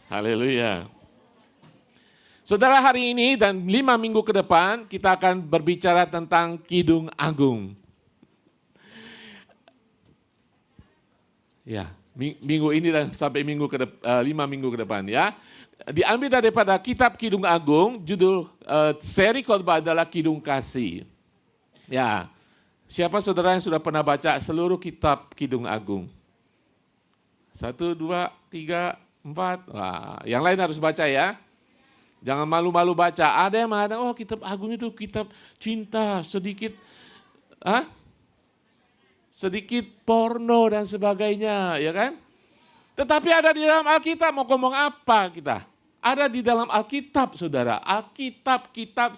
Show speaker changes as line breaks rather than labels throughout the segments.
Haleluya. Saudara, hari ini dan 5 minggu ke depan kita akan berbicara tentang Kidung Agung. Ya, minggu ini dan sampai 5 minggu ke depan ya. Diambil daripada kitab Kidung Agung, judul seri khotbah adalah Kidung Kasih. Ya, siapa saudara yang sudah pernah baca seluruh kitab Kidung Agung? 1, 2, 3, 4. Wah, yang lain harus baca ya. Jangan malu-malu baca. Ada yang mengatakan, oh kitab Agung itu kitab cinta, sedikit sedikit porno dan sebagainya, ya kan? Tetapi ada di dalam Alkitab, mau ngomong apa kita? Ada di dalam Alkitab, saudara. Alkitab, kitab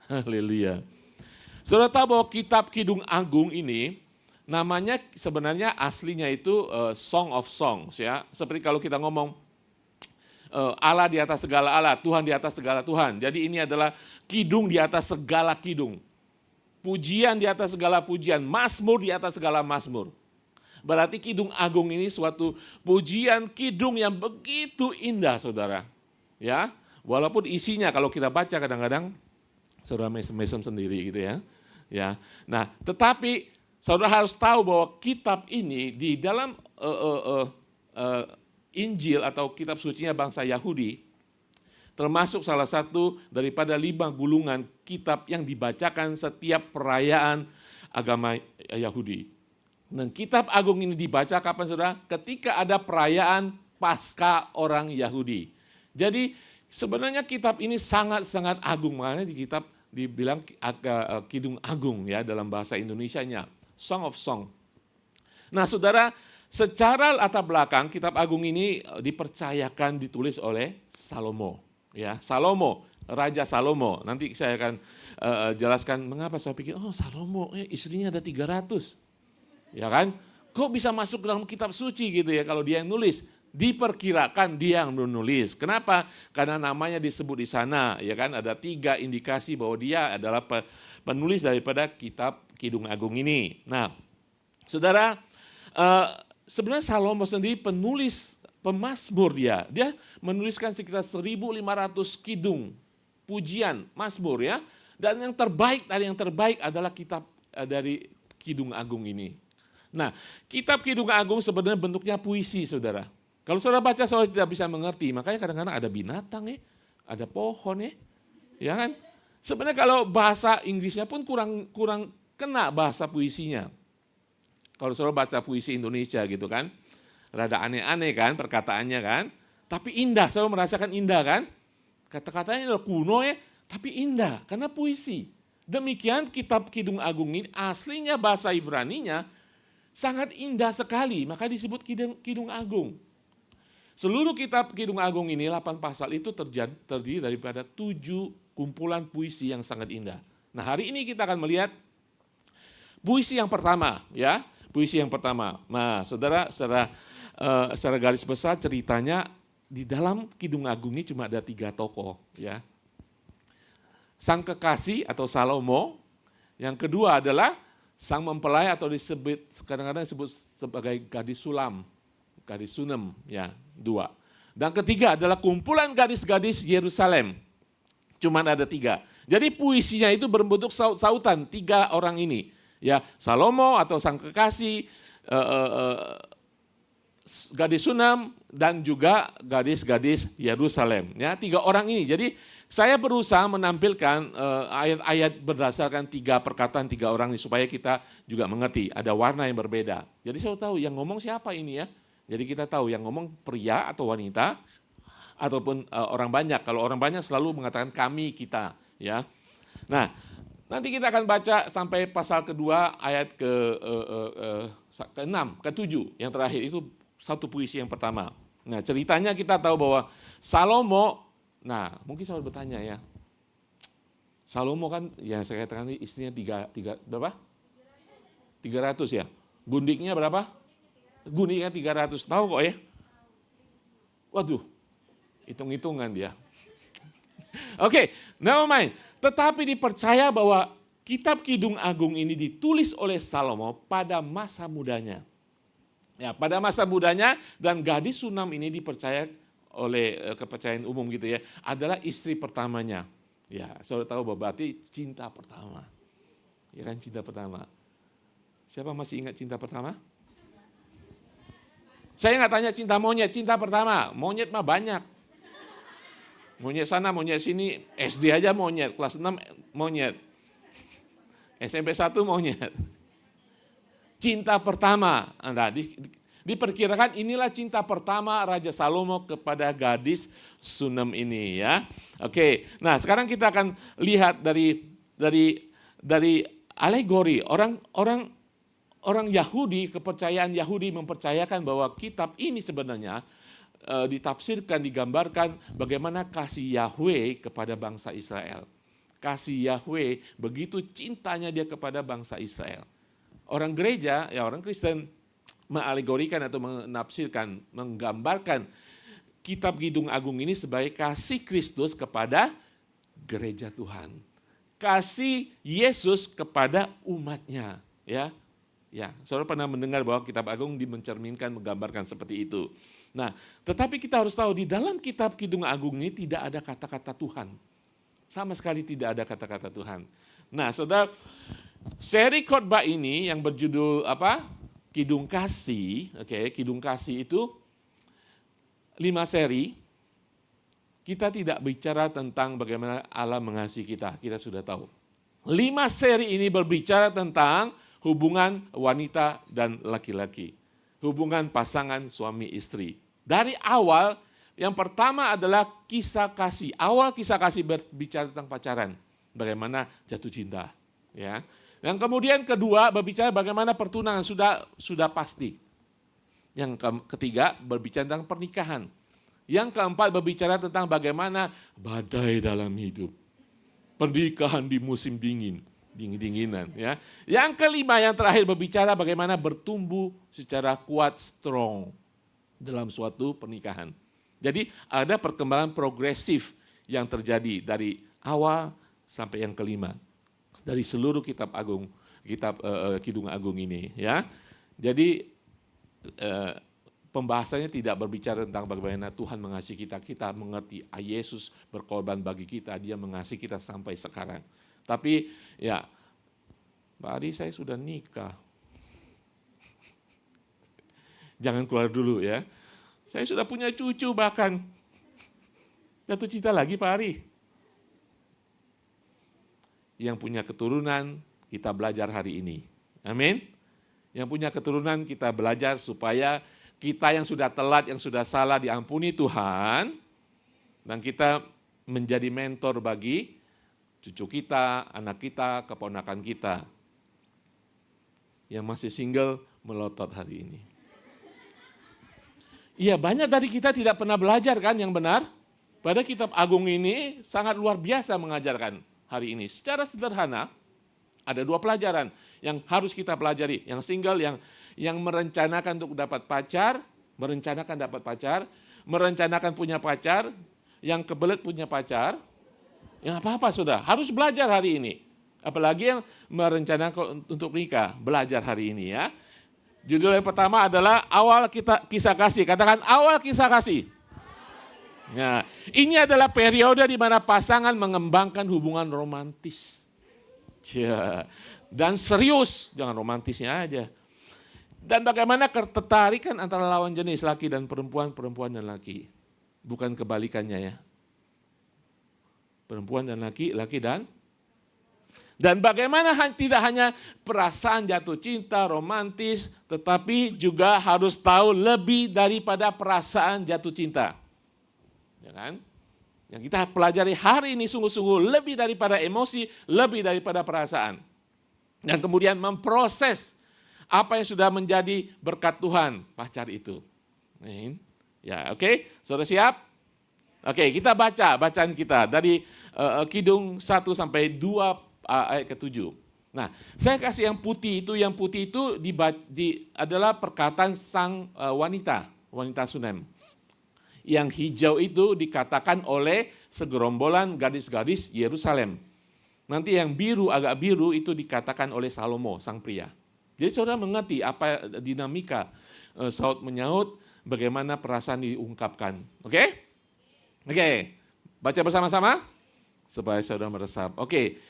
Haleluya. Saudara tahu bahwa kitab Kidung Agung ini, namanya sebenarnya aslinya itu Song of Songs ya. Seperti kalau kita ngomong Allah di atas segala Allah, Tuhan di atas segala Tuhan. Jadi ini adalah kidung di atas segala kidung. Pujian di atas segala pujian, mazmur di atas segala mazmur. Berarti Kidung Agung ini suatu pujian kidung yang begitu indah, saudara. Ya, walaupun isinya kalau kita baca kadang-kadang saudara mesem-mesem sendiri gitu ya. Ya, nah tetapi saudara harus tahu bahwa kitab ini di dalam Injil atau kitab sucinya bangsa Yahudi, termasuk salah satu daripada 5 gulungan kitab yang dibacakan setiap perayaan agama Yahudi. Dan kitab Agung ini dibaca kapan saudara? Ketika ada perayaan Paskah orang Yahudi. Jadi sebenarnya kitab ini sangat-sangat agung, makanya di kitab dibilang Kidung Agung ya dalam bahasa Indonesianya, Song of Song. Nah saudara, secara latar belakang kitab Agung ini dipercayakan ditulis oleh Salomo. Ya, Salomo, Raja Salomo. Nanti saya akan jelaskan mengapa saya pikir, oh Salomo, istrinya ada 300. Ya kan? Kok bisa masuk ke dalam kitab suci gitu ya kalau dia yang nulis? Diperkirakan dia yang menulis. Kenapa? Karena namanya disebut di sana, ya kan? Ada 3 indikasi bahwa dia adalah penulis daripada kitab Kidung Agung ini. Nah, saudara, sebenarnya Salomo sendiri penulis pemazmur dia menuliskan sekitar 1.500 kidung, pujian, mazmur ya. Dan yang terbaik adalah kitab dari Kidung Agung ini. Nah, kitab Kidung Agung sebenarnya bentuknya puisi, saudara. Kalau saudara baca, saudara tidak bisa mengerti, makanya kadang-kadang ada binatang ya, ada pohon ya kan? Sebenarnya kalau bahasa Inggrisnya pun kurang kena bahasa puisinya. Kalau saudara baca puisi Indonesia gitu kan, rada aneh-aneh kan perkataannya kan, tapi indah, saudara merasakan indah kan? Kata-katanya adalah kuno ya, tapi indah karena puisi. Demikian kitab Kidung Agung ini aslinya bahasa Ibraninya sangat indah sekali, maka disebut Kidung Agung. Seluruh kitab Kidung Agung ini 8 pasal itu terdiri daripada 7 kumpulan puisi yang sangat indah. Nah, hari ini kita akan melihat puisi yang pertama ya. Puisi yang pertama. Nah, saudara, secara garis besar ceritanya di dalam Kidung Agung ini cuma ada 3 tokoh ya. Sang kekasih atau Salomo, yang kedua adalah sang mempelai atau kadang-kadang disebut sebagai gadis sulam, gadis Sunem ya, 2. Dan ketiga adalah kumpulan gadis-gadis Yerusalem. Cuma ada 3. Jadi puisinya itu berbentuk sautan 3 orang ini. Ya, Salomo atau sang kekasih, gadis Sunam dan juga gadis-gadis Yerusalem. Ya, 3 orang ini. Jadi saya berusaha menampilkan ayat-ayat berdasarkan 3 perkataan 3 orang ini supaya kita juga mengerti. Ada warna yang berbeda. Jadi saya tahu yang ngomong siapa ini ya. Jadi kita tahu yang ngomong pria atau wanita ataupun orang banyak. Kalau orang banyak selalu mengatakan kami, kita. Ya. Nah, nanti kita akan baca sampai pasal kedua ayat ke-6, ke-7. Yang terakhir itu satu puisi yang pertama. Nah ceritanya kita tahu bahwa Salomo, nah mungkin saya bertanya ya. Salomo kan yang saya katakan ini istrinya berapa? 300 ya. Gundiknya berapa? Gundiknya 300. Tahu kok ya? Waduh, hitung-hitungan dia. Oke, never mind. Tetapi dipercaya bahwa kitab Kidung Agung ini ditulis oleh Salomo pada masa mudanya. Ya, pada masa mudanya dan gadis Sunam ini dipercaya oleh kepercayaan umum gitu ya, adalah istri pertamanya. Ya, saudara tahu bahwa berarti cinta pertama. Ya kan, cinta pertama. Siapa masih ingat cinta pertama? Saya nggak tanya cinta monyet, cinta pertama. Monyet mah banyak. Monyet sana, monyet sini, SD aja monyet, kelas 6 monyet. SMP 1 monyet. Cinta pertama. Nah, diperkirakan inilah cinta pertama Raja Salomo kepada gadis Sunem ini ya. Oke, nah sekarang kita akan lihat dari alegori orang Yahudi, kepercayaan Yahudi mempercayakan bahwa kitab ini sebenarnya ditafsirkan, digambarkan bagaimana kasih Yahweh kepada bangsa Israel. Kasih Yahweh begitu cintanya dia kepada bangsa Israel. Orang gereja, ya orang Kristen mengalegorikan atau menafsirkan, menggambarkan kitab Kidung Agung ini sebagai kasih Kristus kepada gereja Tuhan. Kasih Yesus kepada umatnya, ya. Ya, saudara pernah mendengar bahwa kitab Agung mencerminkan, menggambarkan seperti itu. Nah, tetapi kita harus tahu di dalam kitab Kidung Agung ini tidak ada kata-kata Tuhan. Sama sekali tidak ada kata-kata Tuhan. Nah, saudara, seri khotbah ini yang berjudul apa? Kidung Kasih, oke, Kidung Kasih itu 5 seri. Kita tidak bicara tentang bagaimana Allah mengasihi kita, kita sudah tahu. 5 seri ini berbicara tentang hubungan wanita dan laki-laki. Hubungan pasangan suami istri. Dari awal, yang pertama adalah kisah kasih. Awal kisah kasih berbicara tentang pacaran. Bagaimana jatuh cinta. Ya. Yang kemudian kedua berbicara bagaimana pertunangan sudah pasti. Yang ketiga berbicara tentang pernikahan. Yang keempat berbicara tentang bagaimana badai dalam hidup. Pernikahan di musim dingin-dinginan. Ya. Yang kelima, yang terakhir berbicara bagaimana bertumbuh secara kuat, strong dalam suatu pernikahan. Jadi ada perkembangan progresif yang terjadi dari awal sampai yang kelima. Dari seluruh kitab Agung, kitab Kidung Agung ini. Ya. Jadi pembahasannya tidak berbicara tentang bagaimana Tuhan mengasihi kita. Kita mengerti Yesus berkorban bagi kita, dia mengasihi kita sampai sekarang. Tapi ya, Pak Ari saya sudah nikah. Jangan keluar dulu ya. Saya sudah punya cucu bahkan. Jatuh cinta lagi Pak Ari. Yang punya keturunan kita belajar hari ini. Amin. Yang punya keturunan kita belajar supaya kita yang sudah telat, yang sudah salah diampuni Tuhan. Dan kita menjadi mentor bagi cucu kita, anak kita, keponakan kita. Yang masih single melotot hari ini. Iya, banyak dari kita tidak pernah belajar kan yang benar. Pada kitab Agung ini sangat luar biasa mengajarkan hari ini. Secara sederhana, ada 2 pelajaran yang harus kita pelajari. Yang single, yang merencanakan untuk dapat pacar, merencanakan punya pacar, yang kebelet punya pacar, yang apa-apa sudah, harus belajar hari ini. Apalagi yang merencanakan untuk nikah, belajar hari ini ya. Judul yang pertama adalah awal kisah kasih. Katakan awal kisah kasih. Nah, ini adalah periode di mana pasangan mengembangkan hubungan romantis. Ya, dan serius, jangan romantisnya aja. Dan bagaimana ketertarikan antara lawan jenis laki dan perempuan, perempuan dan laki. Bukan kebalikannya ya. Perempuan dan laki, laki dan bagaimana tidak hanya perasaan jatuh cinta, romantis, tetapi juga harus tahu lebih daripada perasaan jatuh cinta. Ya kan? Yang kita pelajari hari ini sungguh-sungguh lebih daripada emosi, lebih daripada perasaan. Dan kemudian memproses apa yang sudah menjadi berkat Tuhan, pacar itu. Ya, oke? Sudah siap? Oke, kita baca bacaan kita dari Kidung 1 sampai 2 ayat ke-7. Nah, saya kasih yang putih itu adalah perkataan sang wanita Sunem. Yang hijau itu dikatakan oleh segerombolan gadis-gadis Yerusalem. Nanti yang biru, agak biru itu dikatakan oleh Salomo, sang pria. Jadi saudara mengerti apa dinamika saut menyaut, bagaimana perasaan diungkapkan. Oke? Oke, baca bersama-sama supaya saudara meresap. Oke,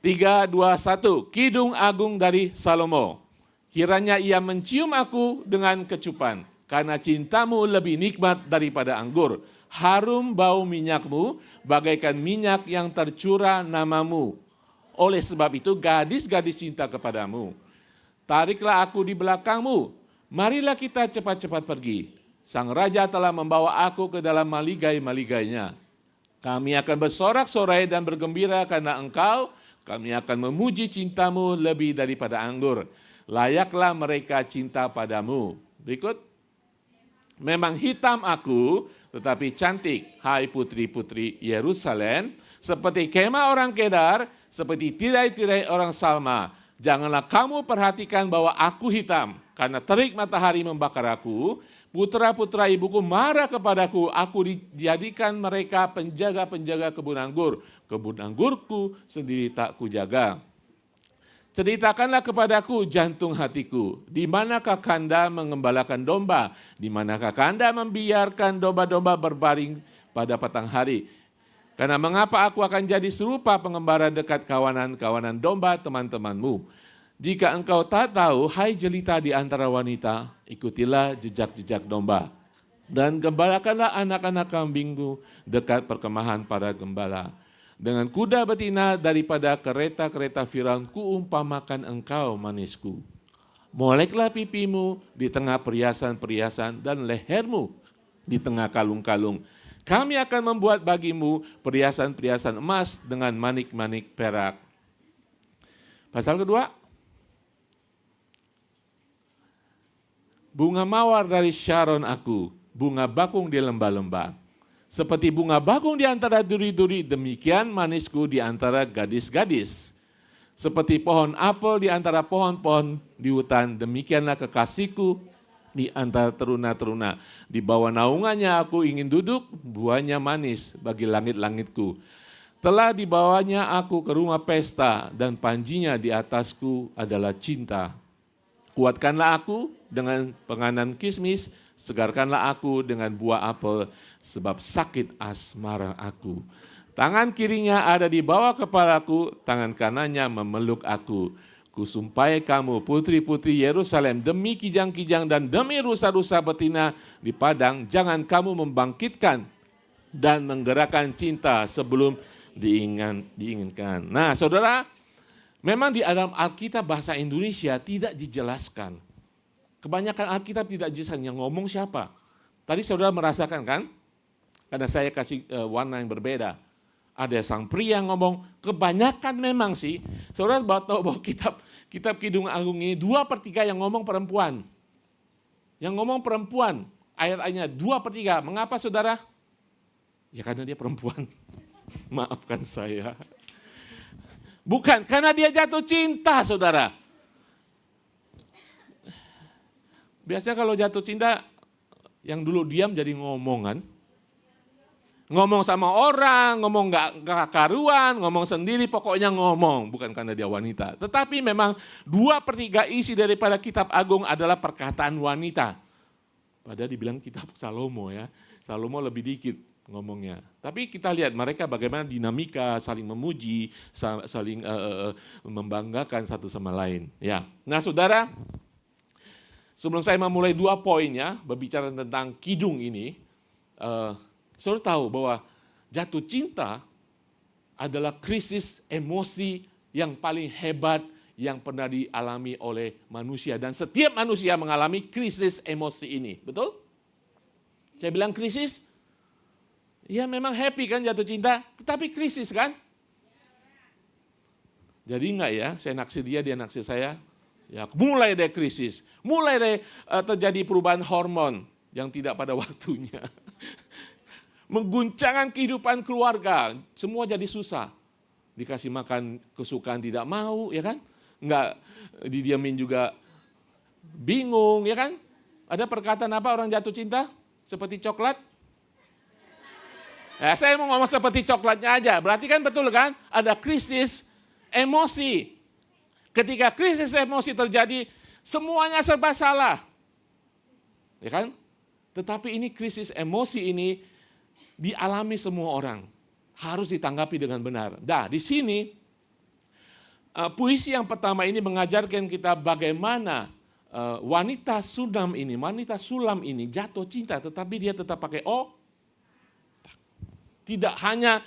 3, 2, 1. Kidung agung dari Salomo. Kiranya ia mencium aku dengan kecupan, karena cintamu lebih nikmat daripada anggur. Harum bau minyakmu, bagaikan minyak yang tercurah namamu. Oleh sebab itu gadis-gadis cinta kepadamu. Tariklah aku di belakangmu, marilah kita cepat-cepat pergi. Sang Raja telah membawa aku ke dalam maligai-maligainya. Kami akan bersorak-sorai dan bergembira karena engkau, kami akan memuji cintamu lebih daripada anggur. Layaklah mereka cinta padamu. Berikut. Memang hitam aku, tetapi cantik, hai putri-putri Yerusalem, seperti kemah orang Kedar, seperti tirai-tirai orang Salma. Janganlah kamu perhatikan bahwa aku hitam, karena terik matahari membakar aku. Putra-putra ibuku marah kepadaku, aku dijadikan mereka penjaga-penjaga kebun anggur. Kebun anggurku sendiri tak kujaga. Ceritakanlah kepadaku jantung hatiku, di manakah Kanda mengembalakan domba, di manakah Kanda membiarkan domba-domba berbaring pada petang hari. Karena mengapa aku akan jadi serupa pengembara dekat kawanan-kawanan domba teman-temanmu. Jika engkau tak tahu, hai jelita di antara wanita, ikutilah jejak-jejak domba. Dan gembalakanlah anak-anak kambingmu dekat perkemahan para gembala. Dengan kuda betina daripada kereta-kereta Firaun kuumpamakan engkau manisku. Moleklah pipimu di tengah perhiasan-perhiasan dan lehermu di tengah kalung-kalung. Kami akan membuat bagimu perhiasan-perhiasan emas dengan manik-manik perak. Pasal kedua. Bunga mawar dari Sharon aku, bunga bakung di lembah-lembah. Seperti bunga bakung di antara duri-duri, demikian manisku di antara gadis-gadis. Seperti pohon apel di antara pohon-pohon di hutan, demikianlah kekasihku di antara teruna-teruna. Di bawah naungannya aku ingin duduk, buahnya manis bagi langit-langitku. Telah dibawanya aku ke rumah pesta, dan panjinya di atasku adalah cinta. Kuatkanlah aku dengan penganan kismis, segarkanlah aku dengan buah apel, sebab sakit asmara aku. Tangan kirinya ada di bawah kepalaku, tangan kanannya memeluk aku. Kusumpai kamu putri-putri Yerusalem demi kijang-kijang dan demi rusa-rusa betina di padang, jangan kamu membangkitkan dan menggerakkan cinta sebelum diinginkan. Nah saudara, memang di dalam Alkitab bahasa Indonesia tidak dijelaskan. Kebanyakan Alkitab tidak dijelaskan yang ngomong siapa. Tadi saudara merasakan kan? Karena saya kasih warna yang berbeda. Ada sang pria yang ngomong, kebanyakan memang sih. Saudara tahu bahwa kitab Kidung Agung ini 2/3 yang ngomong perempuan. Yang ngomong perempuan, ayat-ayatnya 2/3. Mengapa saudara? Ya karena dia perempuan. Maafkan saya. Bukan, karena dia jatuh cinta saudara. Biasanya kalau jatuh cinta, yang dulu diam jadi ngomongan. Ngomong sama orang, ngomong gak karuan, ngomong sendiri, pokoknya ngomong. Bukan karena dia wanita. Tetapi memang 2/3 isi daripada kitab agung adalah perkataan wanita. Padahal dibilang kitab Salomo ya. Salomo lebih dikit ngomongnya. Tapi kita lihat mereka bagaimana dinamika, saling memuji, saling membanggakan satu sama lain. Ya. Nah saudara, sebelum saya memulai 2 poinnya, berbicara tentang kidung ini, saudara tahu bahwa jatuh cinta adalah krisis emosi yang paling hebat yang pernah dialami oleh manusia. Dan setiap manusia mengalami krisis emosi ini. Betul? Saya bilang krisis, ya memang happy kan jatuh cinta, tetapi krisis kan? Jadi enggak ya, saya naksir dia naksir saya. Ya, mulai deh krisis, mulai deh terjadi perubahan hormon yang tidak pada waktunya. Mengguncangkan kehidupan keluarga, semua jadi susah. Dikasih makan kesukaan tidak mau, ya kan? Enggak didiamin juga bingung, ya kan? Ada perkataan apa orang jatuh cinta? Seperti coklat? Ya, saya mau ngomong seperti coklatnya aja, berarti kan betul kan? Ada krisis emosi. Ketika krisis emosi terjadi, semuanya serba salah. Ya kan? Tetapi ini krisis emosi ini dialami semua orang. Harus ditanggapi dengan benar. Nah, di sini puisi yang pertama ini mengajarkan kita bagaimana wanita sulam ini jatuh cinta, tetapi dia tetap pakai tidak hanya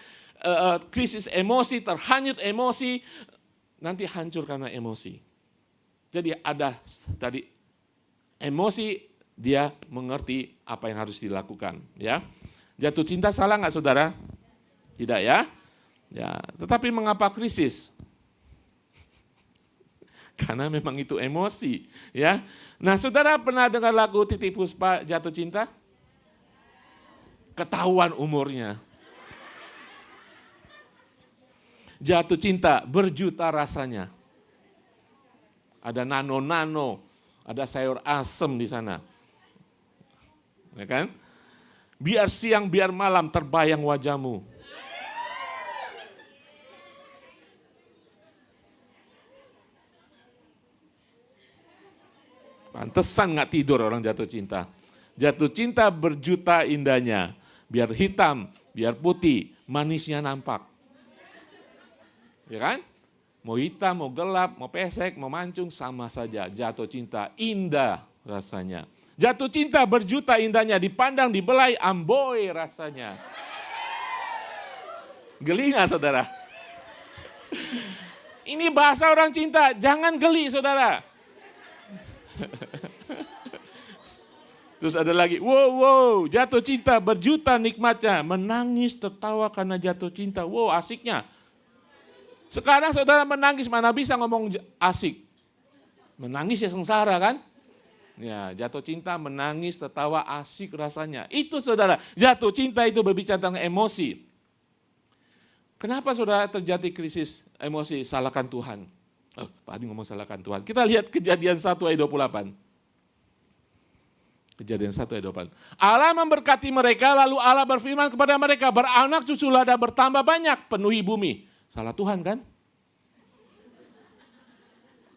krisis emosi, terhanyut emosi, nanti hancur karena emosi. Jadi ada tadi emosi, dia mengerti apa yang harus dilakukan. Ya, jatuh cinta salah nggak saudara? Tidak ya. Ya, tetapi mengapa krisis? Karena memang itu emosi. Ya. Nah, saudara pernah dengar lagu Titiek Puspa Jatuh Cinta? Ketahuan umurnya. Jatuh cinta berjuta rasanya. Ada nano-nano, ada sayur asem di sana. Ya kan? Biar siang, biar malam terbayang wajahmu. Pantesan nggak tidur orang jatuh cinta. Jatuh cinta berjuta indahnya. Biar hitam, biar putih, manisnya nampak. Ya kan? Mau hitam, mau gelap, mau pesek, mau mancung, sama saja. Jatuh cinta indah rasanya. Jatuh cinta berjuta indahnya, dipandang, dibelai, amboi rasanya. Geli nggak saudara? Ini bahasa orang cinta, jangan geli saudara. Terus ada lagi, wow, jatuh cinta berjuta nikmatnya, menangis tertawa karena jatuh cinta, wow asiknya. Sekarang saudara menangis, mana bisa ngomong asik. Menangis ya sengsara kan? Ya, jatuh cinta, menangis, tertawa, asik rasanya. Itu saudara, jatuh cinta itu berbicara tentang emosi. Kenapa saudara terjadi krisis emosi? Salahkan Tuhan. Pak Adi ngomong salahkan Tuhan. Kita lihat Kejadian 1 ayat 28. Kejadian 1 ayat 28. Allah memberkati mereka, lalu Allah berfirman kepada mereka, beranak cuculah dan bertambah banyak, penuhi bumi. Salah Tuhan kan?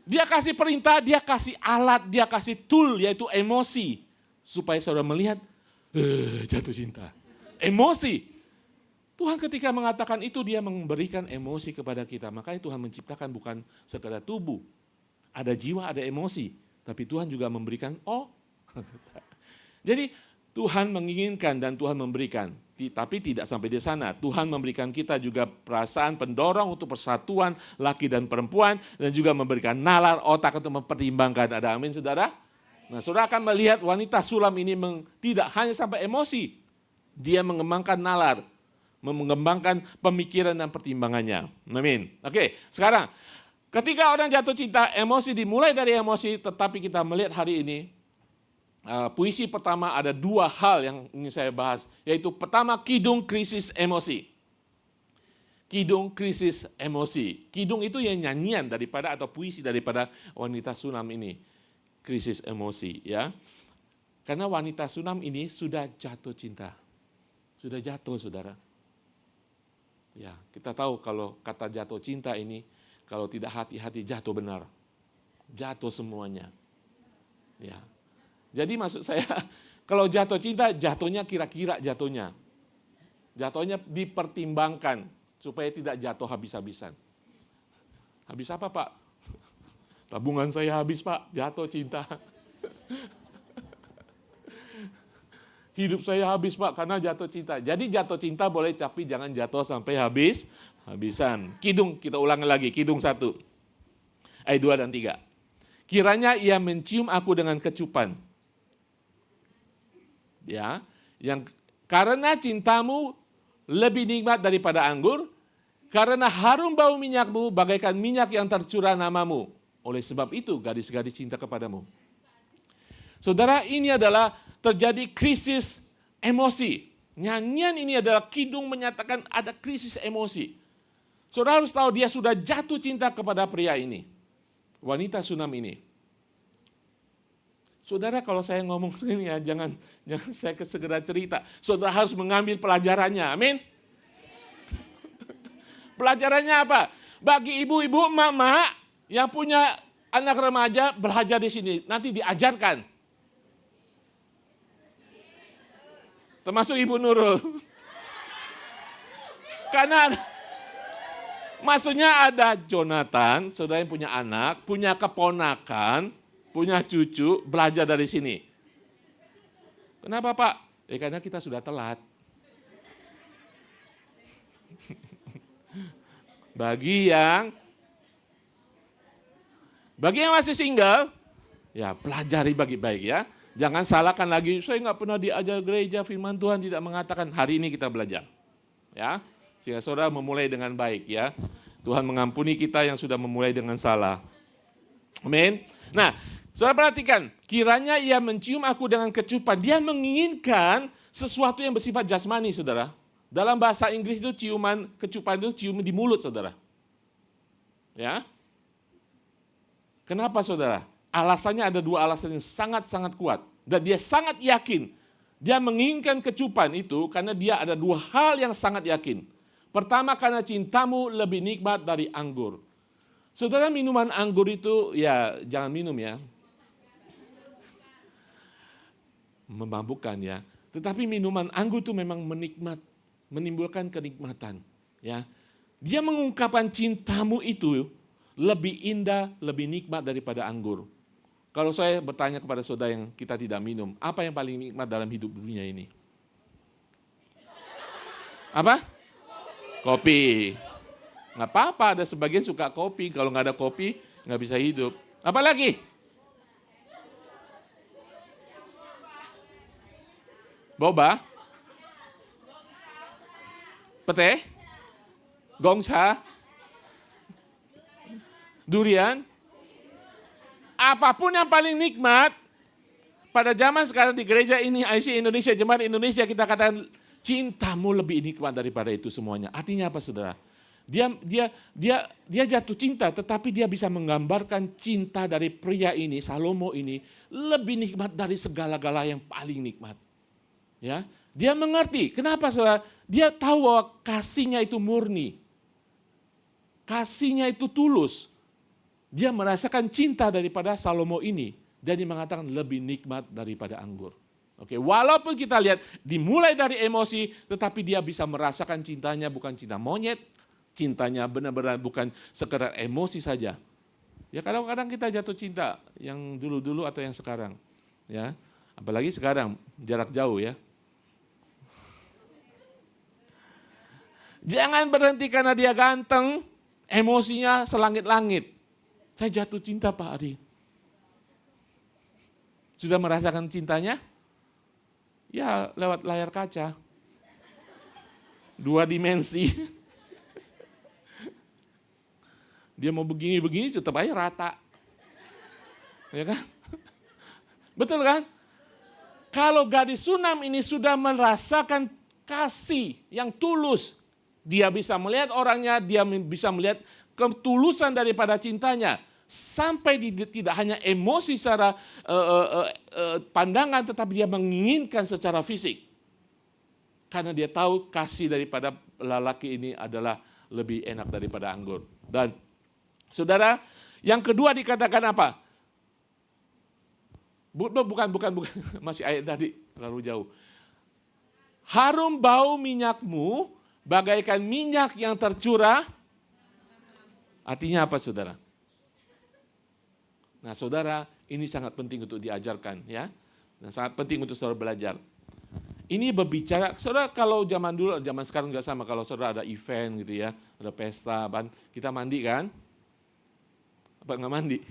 Dia kasih perintah, dia kasih alat, dia kasih tool, yaitu emosi. Supaya saudara melihat, jatuh cinta. Emosi. Tuhan ketika mengatakan itu, dia memberikan emosi kepada kita. Makanya Tuhan menciptakan bukan sekadar tubuh. Ada jiwa, ada emosi. Tapi Tuhan juga memberikan, Jadi Tuhan menginginkan dan Tuhan memberikan. Tapi tidak sampai di sana. Tuhan memberikan kita juga perasaan pendorong untuk persatuan laki dan perempuan. Dan juga memberikan nalar otak untuk mempertimbangkan. Ada amin saudara? Nah saudara akan melihat wanita sulam ini tidak hanya sampai emosi. Dia mengembangkan nalar. Mengembangkan pemikiran dan pertimbangannya. Amin. Oke, sekarang ketika orang jatuh cinta, emosi dimulai dari emosi. Tetapi kita melihat hari ini, puisi pertama ada dua hal yang ingin saya bahas, yaitu pertama kidung krisis emosi. Kidung krisis emosi. Kidung itu yang nyanyian daripada atau puisi daripada wanita sulam ini. Krisis emosi ya. Karena wanita sulam ini sudah jatuh cinta. Sudah jatuh saudara. Ya, kita tahu kalau kata jatuh cinta ini kalau tidak hati-hati jatuh benar. Jatuh semuanya. Ya. Jadi maksud saya, kalau jatuh cinta, jatuhnya kira-kira jatuhnya. Jatuhnya dipertimbangkan, supaya tidak jatuh habis-habisan. Habis apa Pak? Tabungan saya habis Pak, jatuh cinta. Hidup saya habis Pak, karena jatuh cinta. Jadi jatuh cinta boleh, tapi jangan jatuh sampai habisan. Kidung, kita ulangi lagi, Kidung 1. Ayat 2 dan 3. Kiranya ia mencium aku dengan kecupan. Ya, yang karena cintamu lebih nikmat daripada anggur, karena harum bau minyakmu bagaikan minyak yang tercurah namamu. Oleh sebab itu gadis-gadis cinta kepadamu. Saudara, ini adalah terjadi krisis emosi. Nyanyian ini adalah kidung menyatakan ada krisis emosi. Saudara harus tahu dia sudah jatuh cinta kepada pria ini. Wanita sulam ini. Saudara kalau saya ngomong ini ya, jangan saya segera cerita. Saudara harus mengambil pelajarannya, amin. Pelajarannya apa? Bagi ibu-ibu, emak-emak yang punya anak remaja belajar di sini, nanti diajarkan. Termasuk Ibu Nurul. Karena maksudnya ada Jonathan, saudara yang punya anak, punya keponakan, punya cucu, belajar dari sini. Kenapa Pak? Karena kita sudah telat. Bagi yang masih single, ya pelajari baik-baik ya. Jangan salahkan lagi, saya nggak pernah diajar gereja, firman Tuhan tidak mengatakan. Hari ini kita belajar. Ya, sehingga saudara memulai dengan baik ya. Tuhan mengampuni kita yang sudah memulai dengan salah. Amin. Nah, saudara perhatikan, kiranya ia mencium aku dengan kecupan. Dia menginginkan sesuatu yang bersifat jasmani, saudara. Dalam bahasa Inggris itu kecupan itu cium di mulut, saudara. Ya. Kenapa, saudara? Alasannya ada dua alasan yang sangat-sangat kuat. Dan dia sangat yakin. Dia menginginkan kecupan itu karena dia ada dua hal yang sangat yakin. Pertama, karena cintamu lebih nikmat dari anggur. Saudara, minuman anggur itu, ya jangan minum ya. Memabukkan ya. Tetapi minuman anggur itu memang menimbulkan kenikmatan. Ya. Dia mengungkapkan cintamu itu lebih indah, lebih nikmat daripada anggur. Kalau saya bertanya kepada saudara yang kita tidak minum, apa yang paling nikmat dalam hidup dunia ini? Apa? Kopi. Nggak apa-apa, ada sebagian suka kopi. Kalau nggak ada kopi, nggak bisa hidup. Apa lagi? Boba? Pete? Gongcha? Durian? Apapun yang paling nikmat, pada zaman sekarang di gereja ini, IC Indonesia, Jemaat Indonesia, kita katakan cintamu lebih nikmat daripada itu semuanya. Artinya apa, saudara? Dia jatuh cinta, tetapi dia bisa menggambarkan cinta dari pria ini, Salomo ini, lebih nikmat dari segala-gala yang paling nikmat. Ya, dia mengerti. Kenapa, saudara? Dia tahu bahwa kasihnya itu murni. Kasihnya itu tulus. Dia merasakan cinta daripada Salomo ini. Dan dia mengatakan lebih nikmat daripada anggur. Oke, walaupun kita lihat dimulai dari emosi, tetapi dia bisa merasakan cintanya bukan cinta monyet, cintanya benar-benar bukan sekedar emosi saja. Ya kadang-kadang kita jatuh cinta yang dulu-dulu atau yang sekarang. Ya, apalagi sekarang jarak jauh ya. Jangan berhenti karena dia ganteng, emosinya selangit-langit. Saya jatuh cinta Pak Ari. Sudah merasakan cintanya? Ya lewat layar kaca. 2 dimensi. Dia mau begini-begini tetap aja rata. Ya kan? Betul kan? Kalau gadis Sunam ini sudah merasakan kasih yang tulus, dia bisa melihat orangnya, dia bisa melihat ketulusan daripada cintanya. Sampai tidak hanya emosi secara pandangan, tetapi dia menginginkan secara fisik. Karena dia tahu kasih daripada lelaki ini adalah lebih enak daripada anggur. Dan saudara, yang kedua dikatakan apa? Bukan, masih ayat tadi, terlalu jauh. Harum bau minyakmu bagaikan minyak yang tercurah. Artinya apa, saudara? Nah, saudara, ini sangat penting untuk diajarkan ya. Dan sangat penting untuk saudara belajar. Ini berbicara, saudara kalau zaman dulu, zaman sekarang nggak sama. Kalau saudara ada event gitu ya, ada pesta, kita mandi kan? Apa nggak mandi?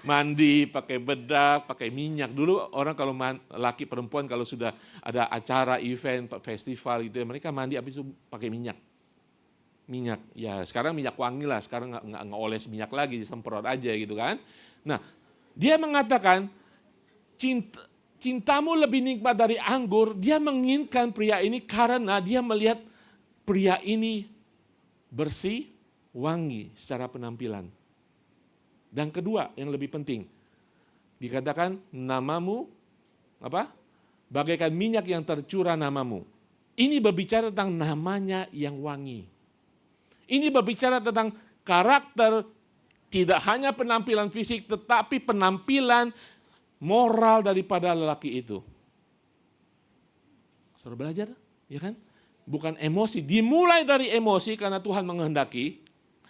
Mandi, pakai bedak, pakai minyak. Dulu orang kalau laki perempuan kalau sudah ada acara, event, festival gitu ya, mereka mandi habis itu pakai minyak. Minyak, ya sekarang minyak wangi lah, sekarang nggak oles minyak lagi, disemprot aja gitu kan. Nah, dia mengatakan cintamu lebih nikmat dari anggur. Dia menginginkan pria ini karena dia melihat pria ini bersih, wangi secara penampilan. Dan kedua, yang lebih penting, dikatakan namamu apa? Bagaikan minyak yang tercurah namamu. Ini berbicara tentang namanya yang wangi. Ini berbicara tentang karakter Tidak hanya penampilan fisik, tetapi penampilan moral daripada lelaki itu. Saudara belajar, ya kan? Bukan emosi, dimulai dari emosi karena Tuhan menghendaki,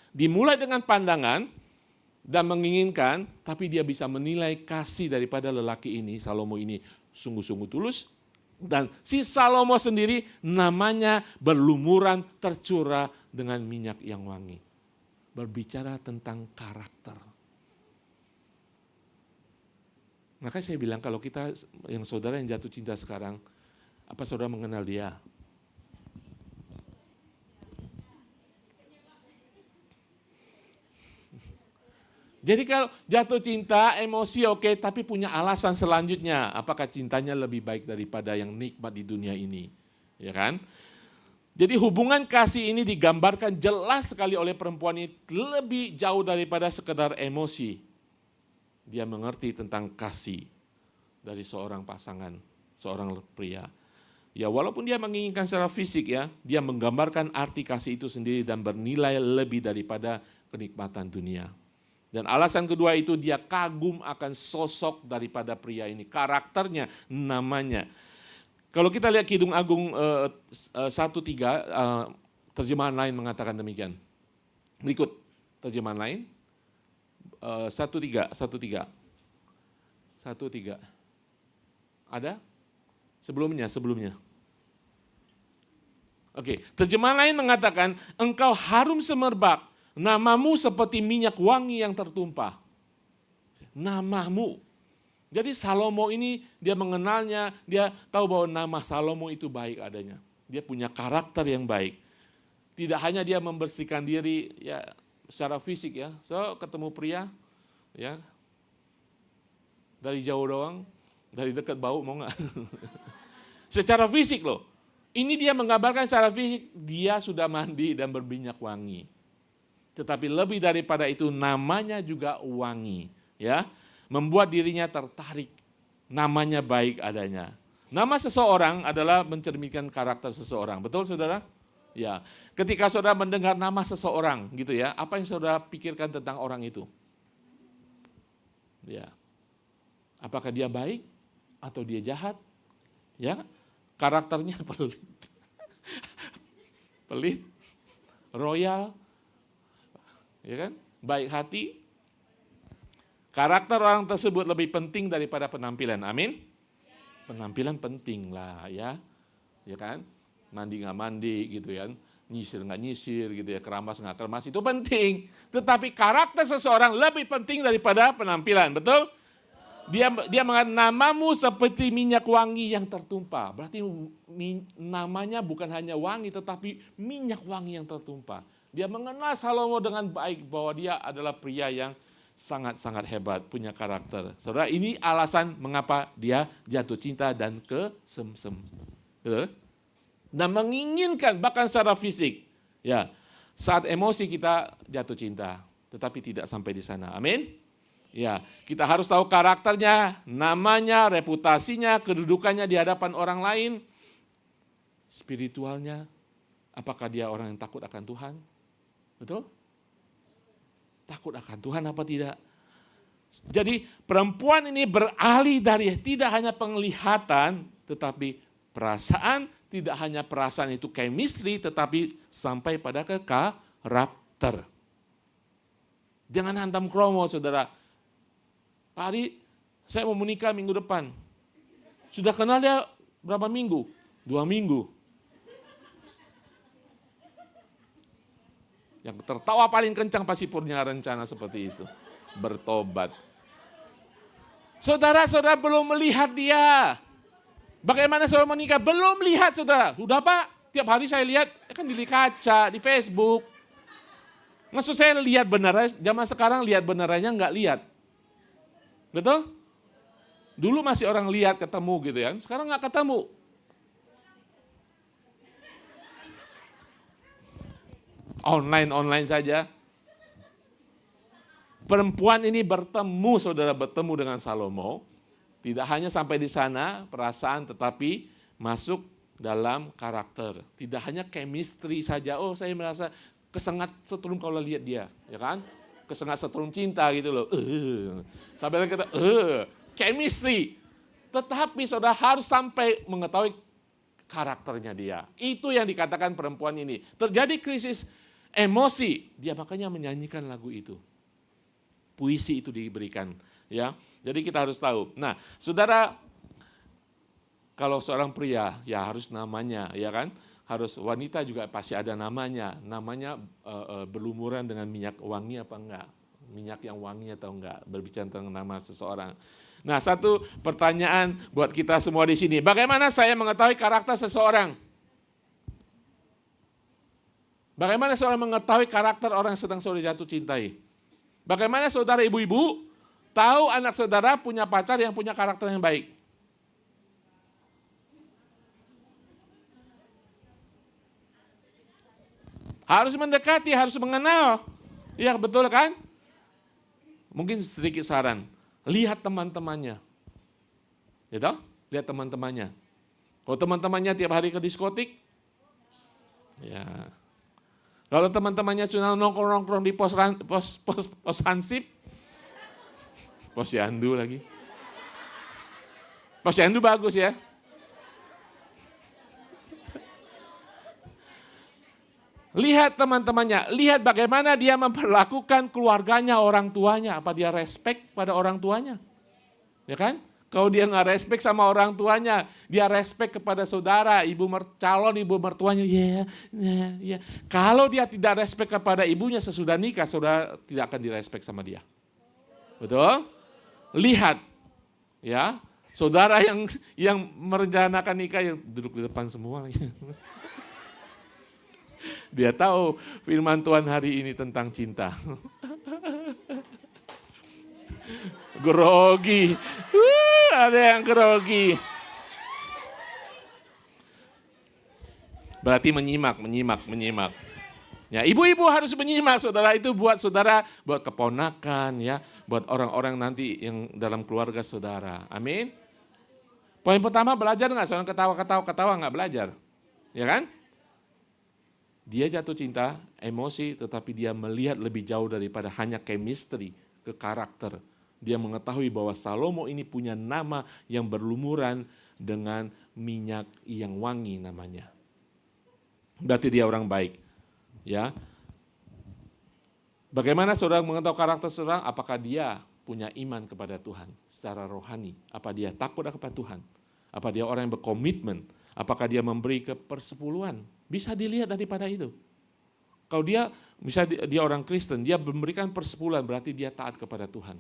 dimulai dengan pandangan dan menginginkan, tapi dia bisa menilai kasih daripada lelaki ini, Salomo ini sungguh-sungguh tulus. Dan si Salomo sendiri namanya berlumuran tercurah dengan minyak yang wangi. Berbicara tentang karakter. Makanya saya bilang kalau kita, yang saudara yang jatuh cinta sekarang, apa saudara mengenal dia? Jadi kalau jatuh cinta, emosi oke, tapi punya alasan selanjutnya. Apakah cintanya lebih baik daripada yang nikmat di dunia ini? Ya kan? Jadi hubungan kasih ini digambarkan jelas sekali oleh perempuan ini lebih jauh daripada sekedar emosi. Dia mengerti tentang kasih dari seorang pasangan, seorang pria. Ya walaupun dia menginginkan secara fisik ya, dia menggambarkan arti kasih itu sendiri dan bernilai lebih daripada kenikmatan dunia. Dan alasan kedua itu dia kagum akan sosok daripada pria ini, karakternya, namanya. Kalau kita lihat Kidung Agung 1:3, terjemahan lain mengatakan demikian. Berikut terjemahan lain, 1:3. Ada? Sebelumnya. Oke, terjemahan lain mengatakan, engkau harum semerbak, namamu seperti minyak wangi yang tertumpah. Namamu. Jadi Salomo ini dia mengenalnya, dia tahu bahwa nama Salomo itu baik adanya. Dia punya karakter yang baik. Tidak hanya dia membersihkan diri ya secara fisik ya. So ketemu pria ya dari jauh doang, dari dekat bau mau nggak? Secara fisik loh. Ini dia menggambarkan secara fisik dia sudah mandi dan berminyak wangi. Tetapi lebih daripada itu namanya juga wangi ya. Membuat dirinya tertarik, namanya baik adanya. Nama seseorang adalah mencerminkan karakter seseorang, betul saudara? Ya, ketika saudara mendengar nama seseorang gitu ya, apa yang saudara pikirkan tentang orang itu? Ya, apakah dia baik atau dia jahat? Ya, karakternya pelit, royal, ya kan? Baik hati. Karakter orang tersebut lebih penting daripada penampilan. Amin. Penampilan penting lah ya. Ya kan? Mandi nggak mandi gitu ya. Nyisir nggak nyisir gitu ya. Keramas nggak keramas itu penting. Tetapi karakter seseorang lebih penting daripada penampilan. Betul? Dia mengatakan namamu seperti minyak wangi yang tertumpah. Berarti namanya bukan hanya wangi tetapi minyak wangi yang tertumpah. Dia mengenal Salomo dengan baik bahwa dia adalah pria yang sangat-sangat hebat, punya karakter. Saudara, ini alasan mengapa dia jatuh cinta dan kesemsem. Dan menginginkan bahkan secara fisik. Ya, saat emosi kita jatuh cinta, tetapi tidak sampai di sana. Amin. Ya, kita harus tahu karakternya, namanya, reputasinya, kedudukannya di hadapan orang lain, spiritualnya. Apakah dia orang yang takut akan Tuhan? Betul? Takut akan Tuhan apa tidak? Jadi perempuan ini beralih dari tidak hanya penglihatan, tetapi perasaan, tidak hanya perasaan itu chemistry, tetapi sampai pada ke karakter. Jangan hantam kromo saudara. Pak Ari, saya mau menikah minggu depan. Sudah kenal dia berapa minggu? 2 minggu. Yang tertawa paling kencang pasti punya rencana seperti itu. Bertobat. Saudara-saudara belum melihat dia. Bagaimana saudara menikah? Belum lihat saudara. Udah Pak, tiap hari saya lihat, kan di kaca, di Facebook. Maksud saya lihat beneran, zaman sekarang lihat benerannya nggak lihat. Betul? Dulu masih orang lihat ketemu gitu ya, sekarang nggak ketemu. Online saja. Perempuan ini bertemu, saudara bertemu dengan Salomo. Tidak hanya sampai di sana perasaan, tetapi masuk dalam karakter. Tidak hanya chemistry saja, oh saya merasa kesengat setrum kalau lihat dia. Ya kan? kesengat setrum cinta gitu loh. Sampai kita, chemistry. Tetapi saudara harus sampai mengetahui karakternya dia. Itu yang dikatakan perempuan ini. Terjadi krisis emosi, dia makanya menyanyikan lagu itu. Puisi itu diberikan, ya. Jadi kita harus tahu. Nah, saudara, kalau seorang pria, ya harus namanya, ya kan? Harus wanita juga pasti ada namanya. Namanya berlumuran dengan minyak wangi apa enggak? Minyak yang wangi atau enggak? Berbicara tentang nama seseorang. Nah, satu pertanyaan buat kita semua di sini. Bagaimana saya mengetahui karakter seseorang? Bagaimana saudara mengetahui karakter orang yang sedang saudara jatuh cintai? Bagaimana saudara ibu-ibu tahu anak saudara punya pacar yang punya karakter yang baik? Harus mendekati, harus mengenal. Iya, betul kan? Mungkin sedikit saran. Lihat teman-temannya. Gitu? Lihat teman-temannya. Kalau teman-temannya tiap hari ke diskotik, ya. Kalau teman-temannya cuma nongkrong-nongkrong di pos Hansip, Posyandu lagi. Posyandu bagus ya. Lihat teman-temannya, lihat bagaimana dia memperlakukan keluarganya, orang tuanya. Apa dia respect pada orang tuanya? Ya kan? Kalau dia nggak respect sama orang tuanya, dia respect kepada saudara, calon ibu mertuanya. Ya. Kalau dia tidak respect kepada ibunya sesudah nikah, saudara tidak akan direspect sama dia. Betul? Lihat, ya, saudara yang merencanakan nikah yang duduk di depan semua. Dia tahu firman Tuhan hari ini tentang cinta. Grogi. Ada yang grogi. Berarti menyimak. Ya, ibu-ibu harus menyimak, saudara, itu buat saudara, buat keponakan, ya, buat orang-orang nanti yang dalam keluarga saudara. Amin. Poin pertama, belajar nggak? Seorang ketawa nggak belajar, ya kan? Dia jatuh cinta, emosi, tetapi dia melihat lebih jauh daripada hanya chemistry, ke karakter. Dia mengetahui bahwa Salomo ini punya nama yang berlumuran dengan minyak yang wangi namanya. Berarti dia orang baik. Ya. Bagaimana saudara mengetahui karakter seseorang? Apakah dia punya iman kepada Tuhan secara rohani? Apa dia takut kepada Tuhan? Apa dia orang yang berkomitmen? Apakah dia memberi ke persepuluhan? Bisa dilihat daripada itu. Kalau dia orang Kristen, dia memberikan persepuluhan, berarti dia taat kepada Tuhan.